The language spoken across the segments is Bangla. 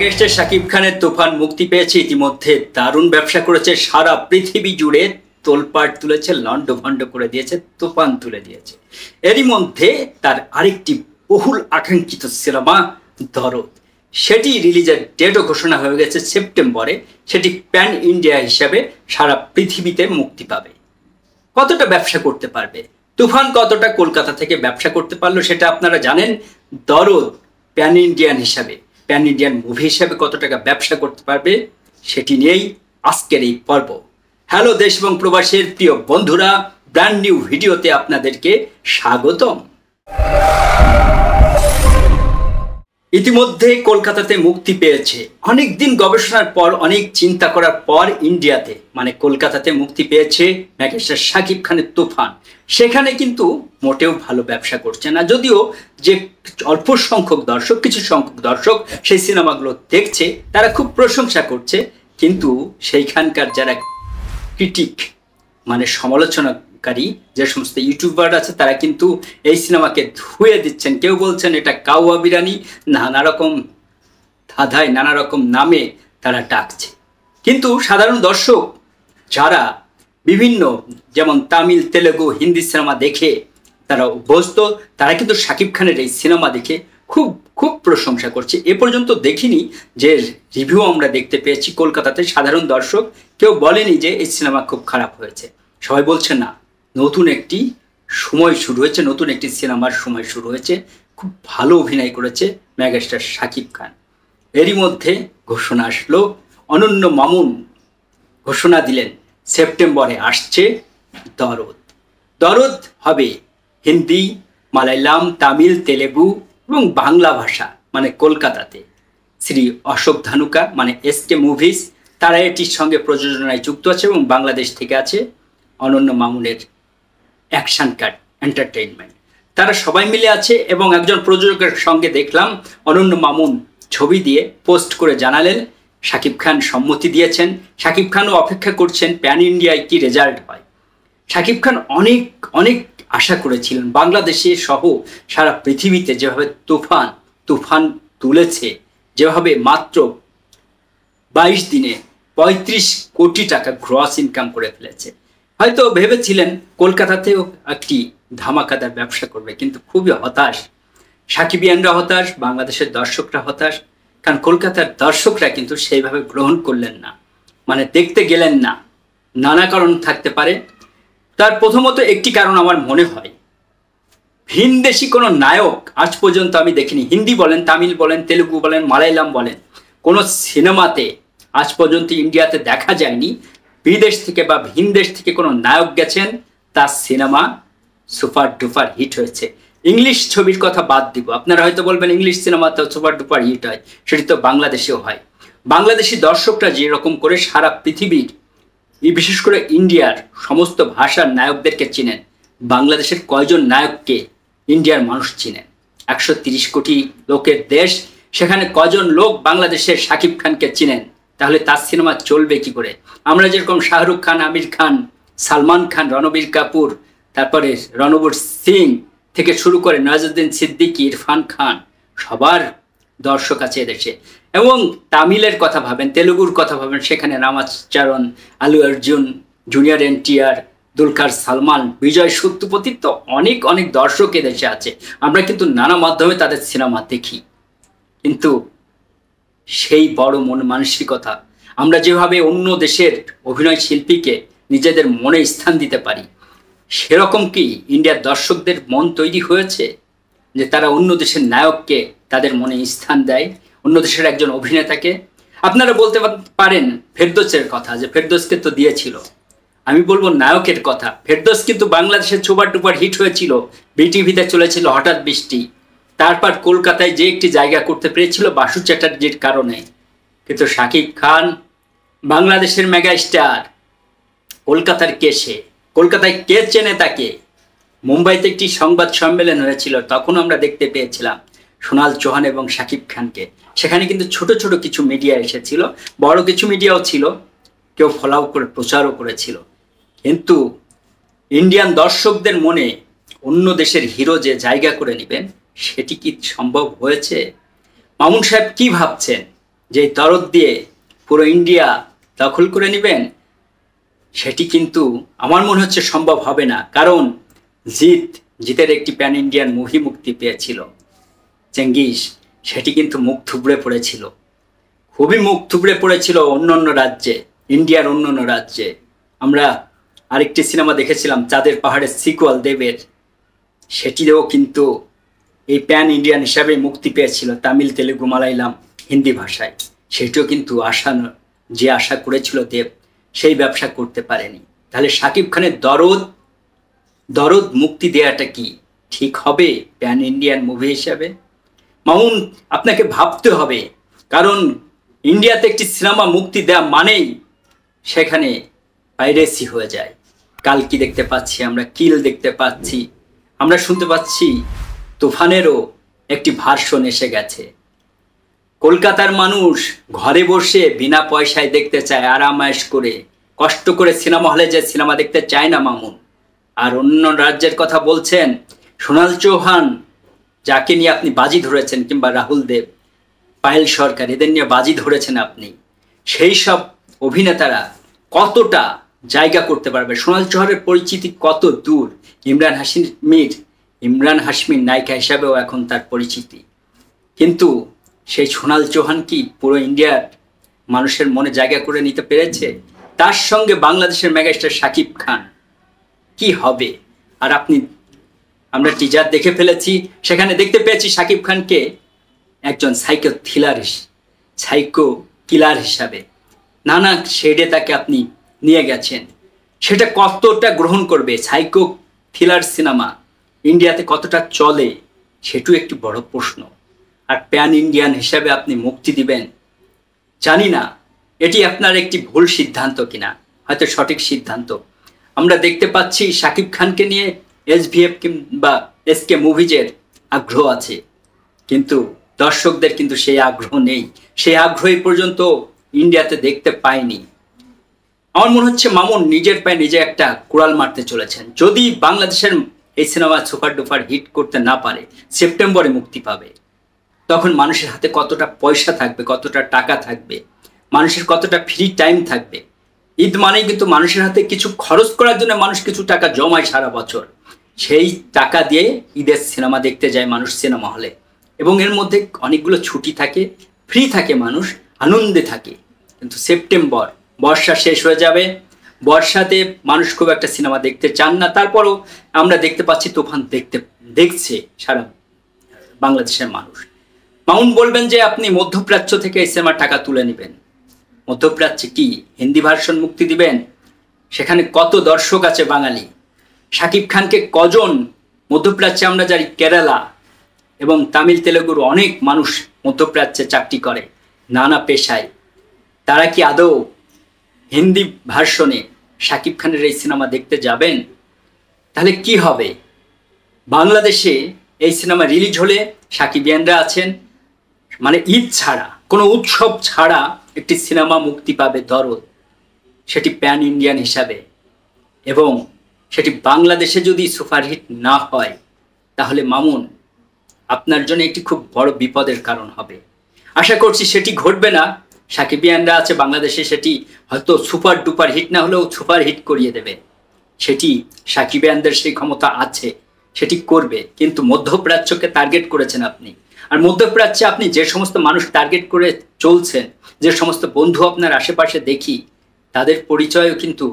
মেগাস্টার শাকিব খানের তুফান মুক্তি পেয়েছে, ইতিমধ্যে দারুণ ব্যবসা করেছে, সারা পৃথিবী জুড়ে তোলপাড় তুলেছে, লন্ডভন্ড করে দিয়েছে, তুফান তুলে দিয়েছে। এরই মধ্যে তার আরেকটি বহুল আকাঙ্ক্ষিত সিনেমা দরদ, সেটি রিলিজের ডেটও ঘোষণা হয়ে গেছে সেপ্টেম্বরে। সেটি প্যান ইন্ডিয়া হিসাবে সারা পৃথিবীতে মুক্তি পাবে। কতটা ব্যবসা করতে পারবে তুফান, কতটা কলকাতা থেকে ব্যবসা করতে পারলো সেটা আপনারা জানেন। দরদ প্যান ইন্ডিয়ান হিসাবে, প্যান ইন্ডিয়ান মুভি হিসাবে কত টাকা ব্যবসা করতে পারবে সেটি নিয়েই আজকের এই পর্ব। হ্যালো দেশ এবং প্রবাসের প্রিয় বন্ধুরা, ব্র্যান্ড নিউ ভিডিওতে আপনাদেরকে স্বাগতম। ইতিমধ্যে কলকাতাতে মুক্তি পেয়েছে, অনেক দিন গবেষণার পর, অনেক চিন্তা করার পর ইন্ডিয়াতে মানে কলকাতাতে মুক্তি পেয়েছে মেগাস্টার শাকিব খানের তুফান। সেখানে কিন্তু মোটেও ভালো ব্যবসা করছে না, যদিও যে অল্প সংখ্যক দর্শক, কিছু সংখ্যক দর্শক সেই সিনেমাগুলো দেখছে তারা খুব প্রশংসা করছে, কিন্তু সেইখানকার যারা ক্রিটিক মানে সমালোচনাকারী যে সমস্ত ইউটিউবার আছে তারা কিন্তু এই সিনেমাকে ধুয়ে দিচ্ছেন। কেউ বলছেন এটা কাউয়া বিরিয়ানি, নানা রকম ধাঁধায় নানা রকম নামে তারা ডাকছে। কিন্তু সাধারণ দর্শক যারা বিভিন্ন যেমন তামিল, তেলেগু, হিন্দি সিনেমা দেখে তারা অভ্যস্ত, তারা কিন্তু শাকিব খানের এই সিনেমা দেখে খুব খুব প্রশংসা করছে। এ পর্যন্ত দেখিনি যে রিভিউ আমরা দেখতে পেয়েছি কলকাতাতে সাধারণ দর্শক কেউ বলেনি যে এই সিনেমা খুব খারাপ হয়েছে। সবাই বলছে না, নতুন একটি সময় শুরু হয়েছে, নতুন একটি সিনেমার সময় শুরু হয়েছে। খুব ভালো অভিনয় করেছে মেগাস্টার শাকিব খান। এরই মধ্যে ঘোষণা আসলো, অনন্য মামুন ঘোষণা দিলেন সেপ্টেম্বরে আসছে দরদ। দরদ হবে হিন্দি, মালায়ালাম, তামিল, তেলেগু এবং বাংলা ভাষা মানে কলকাতাতে। শ্রী অশোক ধানুকা মানে এসকে মুভিজ তারা এটির সঙ্গে প্রযোজনায় যুক্ত আছে এবং বাংলাদেশ থেকে আছে অনন্য মামুনের অ্যাকশন কাট এন্টারটেইনমেন্ট। তারা সবাই মিলে আছে এবং একজন প্রযোজকের সঙ্গে দেখলাম অনন্য মামুন ছবি দিয়ে পোস্ট করে জানালেন শাকিব খান সম্মতি দিয়েছেন। শাকিব খানও অপেক্ষা করছেন প্যান ইন্ডিয়ায় কি রেজাল্ট হয়। শাকিব খান অনেক অনেক আশা করেছিলেন বাংলাদেশে সহ সারা পৃথিবীতে যেভাবে তুফান তুলেছে, যেভাবে মাত্র 22 দিনে 35 কোটি টাকা গ্রস ইনকাম করে ফেলেছে। হয়তো ভেবেছিলেন কলকাতাতেও একটি ধামাকাদার ব্যবসা করবে, কিন্তু খুবই হতাশ। সাকিবিয়ানরা হতাশ, বাংলাদেশের দর্শকরা হতাশ, কারণ কলকাতার দর্শকরা কিন্তু সেইভাবে গ্রহণ করলেন না, মানে দেখতে গেলেন না। নানা কারণ থাকতে পারে। তার প্রথমত একটি কারণ আমার মনে হয়, ভিনদেশি কোনো নায়ক আজ পর্যন্ত আমি দেখিনি। হিন্দি বলেন, তামিল বলেন, তেলুগু বলেন, মালায়ালাম বলেন, কোনো সিনেমাতে আজ পর্যন্ত ইন্ডিয়াতে দেখা যায়নি বিদেশ থেকে বা ভিনদেশ থেকে কোনো নায়ক গেছেন তার সিনেমা সুপার ডুপার হিট হয়েছে। ইংলিশ ছবির কথা বাদ দিব, আপনারা হয়তো বলবেন ইংলিশ সিনেমাতে সুপার ডুপার হিট হয়, সেটি তো বাংলাদেশেও হয়। বাংলাদেশি দর্শকরা যেরকম করে সারা পৃথিবীর বিশেষ করে ইন্ডিয়ার সমস্ত ভাষার নায়কদেরকে চিনেন, বাংলাদেশের কয়জন নায়ককে ইন্ডিয়ার মানুষ চিনেন? 130 কোটি লোকের দেশ, সেখানে কজন লোক বাংলাদেশের শাকিব খানকে চিনেন? তাহলে তার সিনেমা চলবে কি করে? আমরা যেরকম শাহরুখ খান, আমির খান, সালমান খান, রণবীর কাপুর, তারপরে রণবীর সিং থেকে শুরু করে নওয়াজুদ্দিন সিদ্দিকী, ইরফান খান, সবার দর্শক আছে এদেশে। এবং তামিলের কথা ভাবেন, তেলুগুর কথা ভাবেন, সেখানে রামাচরণ, আলু অর্জুন, জুনিয়র এনটিআর, দুলকার সালমান, বিজয় সত্যপতির তো অনেক অনেক দর্শক এদেশে আছে। আমরা কিন্তু নানা মাধ্যমে তাদের সিনেমা দেখি, কিন্তু সেই বড় মন মানসিকতা আমরা যেভাবে অন্য দেশের অভিনয় শিল্পীকে নিজেদের মনে স্থান দিতে পারি, সেরকম কি ইন্ডিয়ার দর্শকদের মন তৈরি হয়েছে যে তারা অন্য দেশের নায়ককে তাদের মনে স্থান দেয়, অন্য দেশের একজন অভিনেতাকে? আপনারা বলতে পারেন ফেরদৌসের কথা, যে ফেরদৌসকে তো দিয়েছিল। আমি বলবো নায়কের কথা। ফেরদৌস কিন্তু বাংলাদেশের সুপার ডুপার হিট হয়েছিল, বিটিভিতে চলেছিল হঠাৎ বৃষ্টি, তারপর কলকাতায় যে একটি জায়গা করতে পেরেছিল বাসু চ্যাটার্জির কারণে। কিন্তু শাকিব খান বাংলাদেশের মেগা স্টার, কলকাতার কে সে? কলকাতায় কে চেনে তাকে? মুম্বাইতে একটি সংবাদ সম্মেলন হয়েছিল, তখন আমরা দেখতে পেয়েছিলাম সোনাল চৌহান এবং শাকিব খানকে। সেখানে কিন্তু ছোট ছোট কিছু মিডিয়া এসেছিল, বড় কিছু মিডিয়াও ছিল, কেউ ফলাও করে প্রচারও করেছিল। কিন্তু ইন্ডিয়ান দর্শকদের মনে অন্য দেশের হিরো যে জায়গা করে নেবেন, সেটি কি সম্ভব হয়েছে? মামুন সাহেব কি ভাবছেন যে দরদ দিয়ে পুরো ইন্ডিয়া দখল করে নেবেন, সেটি কিন্তু আমার মনে হচ্ছে সম্ভব হবে না। কারণ জিতের একটি প্যান ইন্ডিয়ান মুভি মুক্তি পেয়েছিল, চেঙ্গিস, সেটি কিন্তু মুখ থুবড়ে পড়েছিল, খুবই মুখ থুবড়ে পড়েছিল অন্য রাজ্যে, ইন্ডিয়ার অন্য রাজ্যে। আমরা আরেকটি সিনেমা দেখেছিলাম চাঁদের পাহাড়ের সিকুয়াল দেবের, সেটিও কিন্তু এই প্যান ইন্ডিয়ান হিসাবে মুক্তি পেয়েছিল তামিল, তেলেগু, মালায়ালাম, হিন্দি ভাষায়। সেটিও কিন্তু যে আশা করেছিল দেব, সেই ব্যবসা করতে পারেনি। তাহলে শাকিব খানের দরদ মুক্তি দেওয়াটা কি ঠিক হবে প্যান ইন্ডিয়ান মুভি হিসাবে? মামুন, আপনাকে ভাবতে হবে, কারণ ইন্ডিয়াতে একটি সিনেমা মুক্তি দেওয়া মানেই সেখানে পাইরেসি হয়ে যায়। কালকি দেখতে পাচ্ছি আমরা, কিল দেখতে পাচ্ছি, আমরা শুনতে পাচ্ছি তুফানেরও একটি ভার্সন এসে গেছে। কলকাতার মানুষ ঘরে বসে বিনা পয়সায় দেখতে চায়, আরামায়েশ করে, কষ্ট করে সিনেমা হলে যে সিনেমা দেখতে চায় না মামুন। আর অন্য রাজ্যের কথা বলছেন, সোনাল চৌহান যাকে নিয়ে আপনি বাজি ধরেছেন, কিংবা রাহুল দেব, পায়েল সরকার, এদের নিয়ে বাজি ধরেছেন আপনি, সেই সব অভিনেতারা কতটা জায়গা করতে পারবে? সোনাল চৌহানের পরিচিতি কত দূর, ইমরান হাশমির নায়িকা হিসাবেও এখন তার পরিচিতি। কিন্তু সেই সোনাল চৌহান কি পুরো ইন্ডিয়ার মানুষের মনে জায়গা করে নিতে পেরেছে? তার সঙ্গে বাংলাদেশের মেগাস্টার শাকিব খান, কি হবে? আর আমরা টিজার দেখে ফেলেছি, সেখানে দেখতে পেয়েছি শাকিব খানকে একজন সাইকো কিলার হিসাবে নানা শেডে তাকে আপনি নিয়ে গেছেন। সেটা কতটা গ্রহণ করবে সাইকো থ্রিলার সিনেমা, ইন্ডিয়াতে কতটা চলে, সেটাও একটি বড় প্রশ্ন। আর প্যান ইন্ডিয়ান হিসাবে আপনি মুক্তি দিবেন, জানি না এটি আপনার একটি ভুল সিদ্ধান্ত কিনা, হয়তো সঠিক সিদ্ধান্ত। আমরা দেখতে পাচ্ছি শাকিব খানকে নিয়ে SVF কিংবা SK মুভিজের আগ্রহ আছে, কিন্তু দর্শকদের কিন্তু সেই আগ্রহ নেই। সেই আগ্রহ পর্যন্ত ইন্ডিয়াতে দেখতে পাইনি। আমার মনে হচ্ছে মামুন নিজের পায়ে নিজে একটা কুড়াল মারতে চলেছেন। যদি বাংলাদেশের এই সিনেমা সুপার ডুপার হিট করতে না পারে, সেপ্টেম্বরে মুক্তি পাবে, তখন মানুষের হাতে কতটা পয়সা থাকবে, কতটা টাকা থাকবে, মানুষের কতটা ফ্রি টাইম থাকবে। ঈদ মানেই কিন্তু মানুষের হাতে কিছু খরচ করার জন্য মানুষ কিছু টাকা জমায় সারা বছর, সেই টাকা দিয়ে ঈদের সিনেমা দেখতে যায় মানুষ সিনেমা হলে, এবং এর মধ্যে অনেকগুলো ছুটি থাকে, ফ্রি থাকে, মানুষ আনন্দে থাকে। কিন্তু সেপ্টেম্বর, বর্ষা শেষ হয়ে যাবে, বর্ষাতে মানুষ খুব একটা সিনেমা দেখতে চান না। তারপরও আমরা দেখতে পাচ্ছি তুফান দেখছে সারা বাংলাদেশের মানুষ। মামুন বলবেন যে আপনি মধ্যপ্রাচ্য থেকে এই সিনেমার টাকা তুলে নেবেন। মধ্যপ্রাচ্যে কি হিন্দি ভার্সন মুক্তি দিবেন? সেখানে কত দর্শক আছে বাঙালি? শাকিব খানকে কজন মধ্যপ্রাচ্যে, আমরা জানি কেরালা এবং তামিল, তেলেগুর অনেক মানুষ মধ্যপ্রাচ্যে চাকরি করে নানা পেশায়, তারা কি আদৌ হিন্দি ভার্সনে শাকিব খানের এই সিনেমা দেখতে যাবেন? তাহলে কি হবে? বাংলাদেশে এই সিনেমা রিলিজ হলে সাকিবিয়ানরা আছেন, মানে ঈদ ছাড়া, কোনো উৎসব ছাড়া একটি সিনেমা মুক্তি পাবে দরদ, সেটি প্যান ইন্ডিয়ান হিসাবে, এবং সেটি বাংলাদেশে যদি সুপারহিট না হয়, তাহলে মামুন আপনার জন্য একটি খুব বড় বিপদের কারণ হবে। আশা করছি সেটি ঘটবে না। সাকিবিয়ানরা আছে বাংলাদেশে, সেটি হয়তো সুপার ডুপার হিট না হলেও সুপার হিট করিয়ে দেবে, সেটি সাকিবিয়ানদের সেই ক্ষমতা আছে, সেটি করবে। কিন্তু মধ্যপ্রাচ্যকে টার্গেট করেছেন আপনি, আর মধ্যপ্রাচ্যে আপনি যে সমস্ত মানুষ টার্গেট করে চলছেন, যে সমস্ত বন্ধু আপনার আশেপাশে দেখি, তাদের পরিচয়ও কিন্তু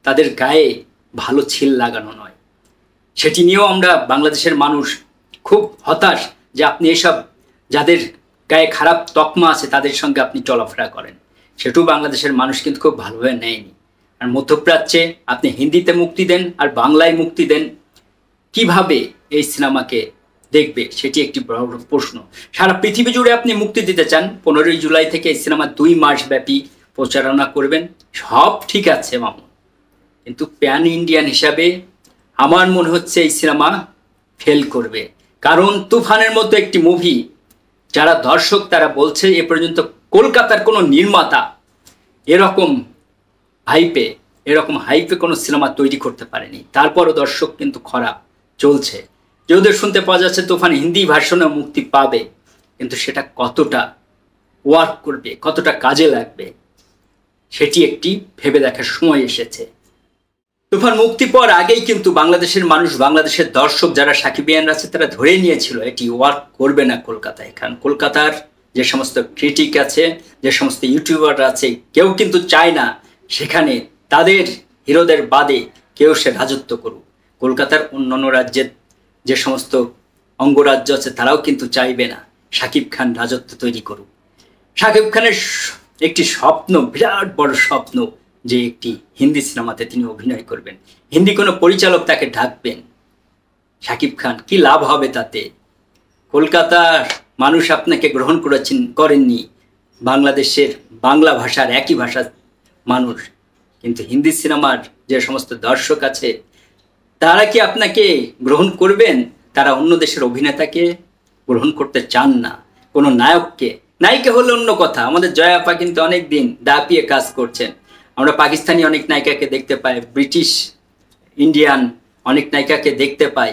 তাদের গায়ে ভালো ছিল লাগানো নয়। সেটি নিয়েও আমরা বাংলাদেশের মানুষ খুব হতাশ যে আপনি এসব যাদের গায়ে খারাপ তকমা আছে তাদের সঙ্গে আপনি চলাফেরা করেন, সেটাও বাংলাদেশের মানুষ কিন্তু খুব ভালোভাবে নেয়নি। আর মধ্যপ্রাচ্যে আপনি হিন্দিতে মুক্তি দেন আর বাংলায় মুক্তি দেন, কিভাবে এই সিনেমাকে দেখবে সেটি একটি বড় প্রশ্ন। সারা পৃথিবী জুড়ে আপনি মুক্তি দিতে চান, 15ই জুলাই থেকে এই সিনেমা 2 মাস ব্যাপী প্রচারণা করবেন, সব ঠিক আছে মামুন, কিন্তু প্যান ইন্ডিয়ান হিসাবে আমার মনে হচ্ছে এই সিনেমা ফেল করবে। কারণ তুফানের মতো একটি মুভি, যারা দর্শক তারা বলছে এ পর্যন্ত কলকাতার কোনো নির্মাতা এরকম হাইপে কোনো সিনেমা তৈরি করতে পারেনি। তারপরও দর্শক কিন্তু খারাপ চলছে। যদিও শুনতে পাওয়া যাচ্ছে তুফান হিন্দি ভার্সনে মুক্তি পাবে, কিন্তু সেটা কতটা ওয়ার্ক করবে, কতটা কাজে লাগবে, সেটি একটি ভেবে দেখার সময় এসেছে। তুফান মুক্তি পাওয়ার আগেই কিন্তু বাংলাদেশের মানুষ, বাংলাদেশের দর্শক যারা সাকিবিয়ান আছে তারা ধরে নিয়েছিল এটি ওয়ার্ক করবে না কলকাতায়। কারণ কলকাতার যে সমস্ত ক্রিটিক আছে, যে সমস্ত ইউটিউবার আছে, কেউ কিন্তু চায় না সেখানে তাদের হিরোদের বাদে কেউ সে রাজত্ব করুক। কলকাতার অন্যান্য রাজ্যের যে সমস্ত অঙ্গরাজ্য আছে তারাও কিন্তু চাইবে না শাকিব খান রাজত্ব তৈরি করুক। শাকিব খানের একটি স্বপ্ন, বিরাট বড় স্বপ্ন, যে একটি হিন্দি সিনেমাতে তিনি অভিনয় করবেন, হিন্দি কোনো পরিচালক তাকে ডাকবেন। শাকিব খান কি লাভ হবে তাতে? কলকাতার মানুষ আপনাকে গ্রহণ করেননি, বাংলাদেশের বাংলা ভাষার একই ভাষার মানুষ, কিন্তু হিন্দি সিনেমার যে সমস্ত দর্শক আছে তারা কি আপনাকে গ্রহণ করবেন? তারা অন্য দেশের অভিনেতাকে গ্রহণ করতে চান না, কোনো নায়ককে। নায়িকা হলে অন্য কথা, আমাদের জয়া আপা কিন্তু অনেক দিন দাপিয়ে কাজ করছেন। আমরা পাকিস্তানি অনেক নায়িকাকে দেখতে পাই, ব্রিটিশ ইন্ডিয়ান অনেক নায়িকাকে দেখতে পাই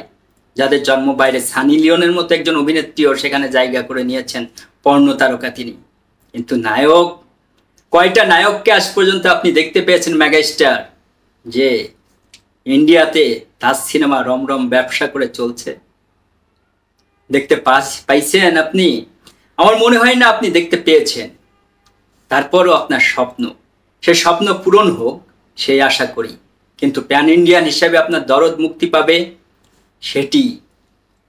যাদের জন্ম বাইরে। সানি লিওনের মতো একজন অভিনেত্রীও সেখানে জায়গা করে নিয়েছেন, পর্ণ তারকা তিনি। কিন্তু নায়ক, কয়টা নায়ককে আজ পর্যন্ত আপনি দেখতে পেয়েছেন মেগাস্টার যে ইন্ডিয়াতে তার সিনেমা রমরম ব্যবসা করে চলছে? দেখতে পাইছেন আপনি? আমার মনে হয় না আপনি দেখতে পেয়েছেন। তারপরও আপনার স্বপ্ন, সে স্বপ্ন পূরণ হোক সেই আশা করি। কিন্তু প্যান ইন্ডিয়ান হিসাবে আপনার দরদ মুক্তি পাবে, সেটি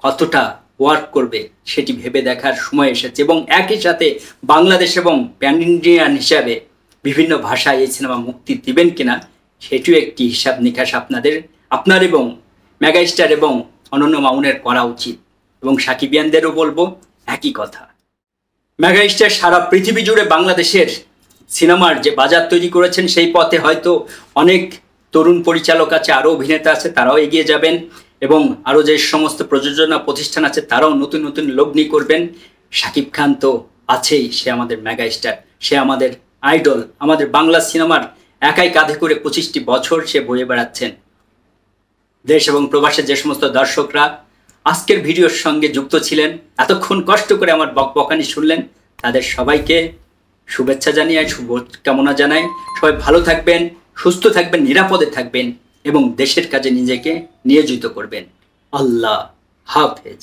কতটা ওয়ার্ক করবে সেটি ভেবে দেখার সময় এসেছে। এবং একই সাথে বাংলাদেশ এবং প্যান ইন্ডিয়ান হিসাবে বিভিন্ন ভাষায় এই সিনেমা মুক্তি দিবেন কিনা সেটিও একটি হিসাব নিকাশ আপনার এবং মেগাস্টার এবং অনন্য মামুনের করা উচিত। এবং সাকিবিয়ানদেরও বলবো একই কথা। মেগাস্টার সারা পৃথিবী জুড়ে বাংলাদেশের সিনেমার যে বাজার তৈরি করেছেন, সেই পথে হয়তো অনেক তরুণ পরিচালক আছে, আরও অভিনেতা আছে, তারাও এগিয়ে যাবেন। এবং আরও যে সমস্ত প্রযোজনা প্রতিষ্ঠান আছে তারাও নতুন নতুন লগ্নি করবেন। শাকিব খান তো আছেই, সে আমাদের মেগাস্টার, সে আমাদের আইডল। আমাদের বাংলা সিনেমার একাই কাঁধে করে 25টি বছর সে বয়ে বেড়াচ্ছেন। দেশ এবং প্রবাসের যে সমস্ত দর্শকরা আজকের ভিডিওর সঙ্গে যুক্ত ছিলেন, এতক্ষণ কষ্ট করে আমার বকবকানি শুনলেন, তাদের সবাইকে শুভেচ্ছা জানিয়ে শুভকামনা জানাই। সবাই ভালো থাকবেন, সুস্থ থাকবেন, নিরাপদে থাকবেন এবং দেশের কাজে নিজেকে নিয়োজিত করবেন। আল্লাহ হাফেজ।